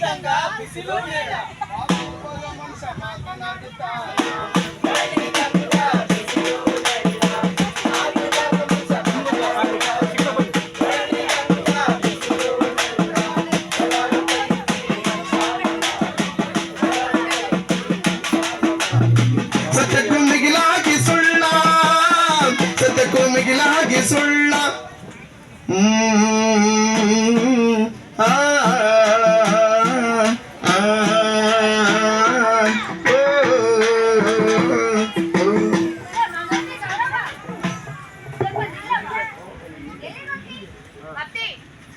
ಬಿದ್ದಂಗ ಬಿಸಿಲು ಬೇಡ ಮನುಷ್ಯ ಮಾತನಾಡುತ್ತಾರೆ ಸತ್ಯಕ್ಕೂ ಮಿಗಿಲಾಗಿ ಸುಳ್ಳ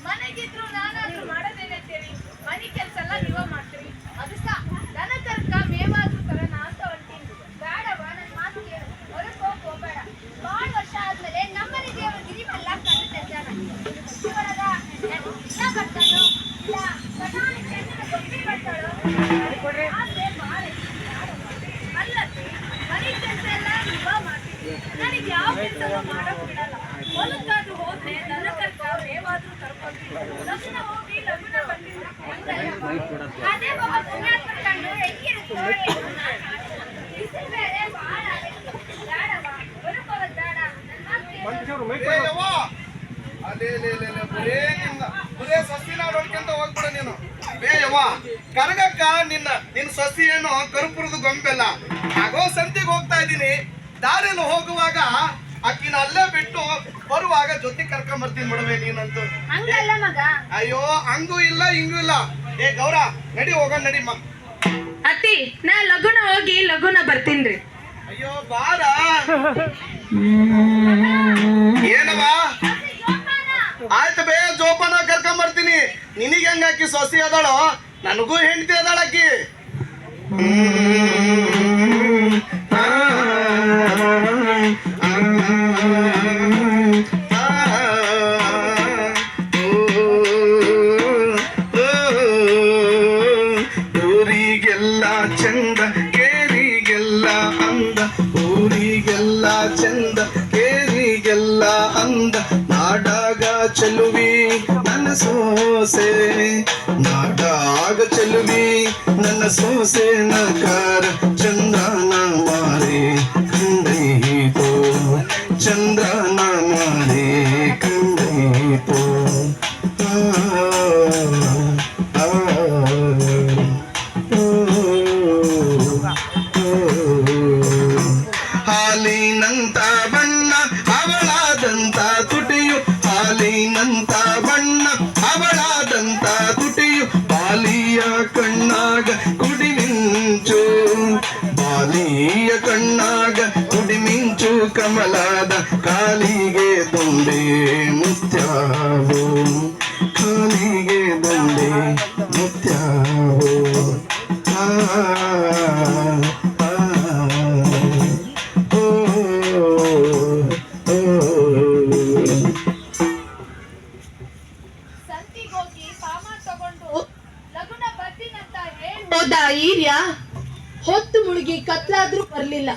ಮನೆಗಿದ್ರು ನಾನಾದ್ರೂ ಮಾಡೋದೇನಂತೇಳಿ ಮನೆ ಕೆಲಸ ಎಲ್ಲ ನೀವ ಮಾಡ್ತೀರಿ ಅದು ಸಹ ದನ ಕರ್ಕ ಮೇವಾದ್ರೂ ತರೋಣ ಅಂತ ಹೊಂಟೀನಿ ಬೇಡವ ನನ್ನ ಮಾತು ಕೇಳು ಹೊರಗೆ ಹೋಗ್ಬೇಡ ಭಾಳ ವರ್ಷ ಆದ್ಮೇಲೆ ನಮ್ಮನೆ ದೇವರ ಗಿರಿಮಲ್ಲ ಕಣ್ಣು ತೆಗ್ದಾನ ಒಳಗ ಇಲ್ಲ ಬರ್ತಾನೋ ಇಲ್ಲ ಕಟಾಣಿ ಚೆಂದಿನ ಗೊಬ್ಬಿ ಬರ್ತಾಳೋ ಆದ್ರೆ ಭಾಳ ಅಲ್ಲತ್ತೆ ಮನೆ ಕೆಲಸ ಎಲ್ಲ ನೀವ ಮಾಡ್ತೀವಿ ನನಗೆ ಯಾವ ಕೆಲಸ ಮಾಡೋಕ್ ಬಿಡಲ್ಲ ಹೊಲಕ್ಕಾದ್ರೂ ಹೋದ್ರೆ ದನ ಕರ್ಕ ಮೇವಾದ್ರೂ ತರ್ಕೊಳ್ತೀವಿ ಲಗ್ನ ಹೋಗಿ ಲಗ್ನ ಬಂದಿಲ್ಲ ಅದೇ ಬಾಬಾ ಪುಣ್ಯಾತ್ಮ ಕಂಡು ಹೆಂಗಿರುತ್ತೋ ಬಿಸಿಲು ಬೇರೆ ಭಾಳ ಬೇಡವ ಬರುಕೋದ್ ಬೇಡ ಬರೇ ಸಸ್ತಿನ ನೋಡ್ಕೊಂತ ಹೋಗ್ಬಿಡ ನೀನು ಬೇಯವ್ವ ಕರಗಕ್ಕ ನಿನ್ನ ಸಸ್ತಿಯನ್ನು ಕರುಪುರದ ಗೊಂಬೆಲ್ಲ ಆಗೋ ಸಂತಿಗೆ ಹೋಗ್ತಾ ಇದ್ದೀನಿ ದಾರಿಯಲ್ಲಿ ಹೋಗುವಾಗ ಅಕ್ಕಿನ ಅಲ್ಲೇ ಬಿಟ್ಟು ಬರುವಾಗ ಜೊತೆ ಕರ್ಕೊಂಡ್ ಬರ್ತೀನಿ ಬಿಡವೆ ನೀನಂತೂ ಹಂಗಲ್ಲ ಮಗ ಅಯ್ಯೋ ಹಂಗೂ ಇಲ್ಲ ಹಿಂಗೂ ಇಲ್ಲ ಏ ಗೌರ ನಡಿ ಹೋಗೋಣ ನಡಿ ಮಗ ಅತ್ತಿ ನಾ ಲಗುನ ಹೋಗಿ ಲಗುನ ಬರ್ತೀನ್ರಿ ಅಯ್ಯೋ ಬಾರ ಏನವ ಆಯ್ತು ಬೇ ಜೋಪಾನ ಕರ್ಕೊಂಡ್ ಬರ್ತೀನಿ ನಿನಗೆ ಹೆಂಗ ಅಕ್ಕಿ ಸೊಸಿ ಅದಾಳೋ ನನಗೂ ಹೆಂಡತಿ ಅದಾಳ ಅಕ್ಕಿ ಊರಿಗೆಲ್ಲ ಚಂದ ಕೇರಿಗೆಲ್ಲ ಅಂದ ಊರಿಗೆಲ್ಲ ಚಂದ ಕೇರಿಗೆಲ್ಲ ಅಂದ ನಾಡಾಗ ಚೆಲುವಿ ನನ್ನ ಸೋಸೆ ನಾಡಾಗ ಚೆಲುವಿ ನನ್ನ ಸೋಸೆ ನಕಾರ ಚಂದ್ರನ ಮಾರೆ ಕಂಡೈತೋ ಚಂದ್ರನ ಮಾರೆ ಕಂಡೈತೋ ಹಾಲಿನಂತ ಬಣ್ಣ ಅವಳಾದಂತ ತುಟಿಯು ಹಾಲಿನಂತ ಬಣ್ಣ ಅವಳಾದಂತ ತುಟಿಯು ಬಾಲಿಯ ಕಣ್ಣಾಗ ಕುಡಿಮಿಂಚು ಬಾಲಿಯ ಕಣ್ಣಾಗ ಕುಡಿಮಿಂಚು ಕಮಲಾದ ಕಾಲಿಗೆ ದೊಂಡೆ ಮುತ್ಯಾವು ಕಾಲಿಗೆ ದೊಂಡೆ ಮುತ್ಯಾವು ಸಂತಿಗೋಗಿ ಸಾಮಾನ್ ತಗೊಂಡು ಲಗುನ ಬರ್ತೀನಂತ ಹೇಳ್ಬೋದ ಈರ್ಯ ಹೊತ್ತು ಮುಳುಗಿ ಕತ್ಲಾದ್ರೂ ಬರ್ಲಿಲ್ಲ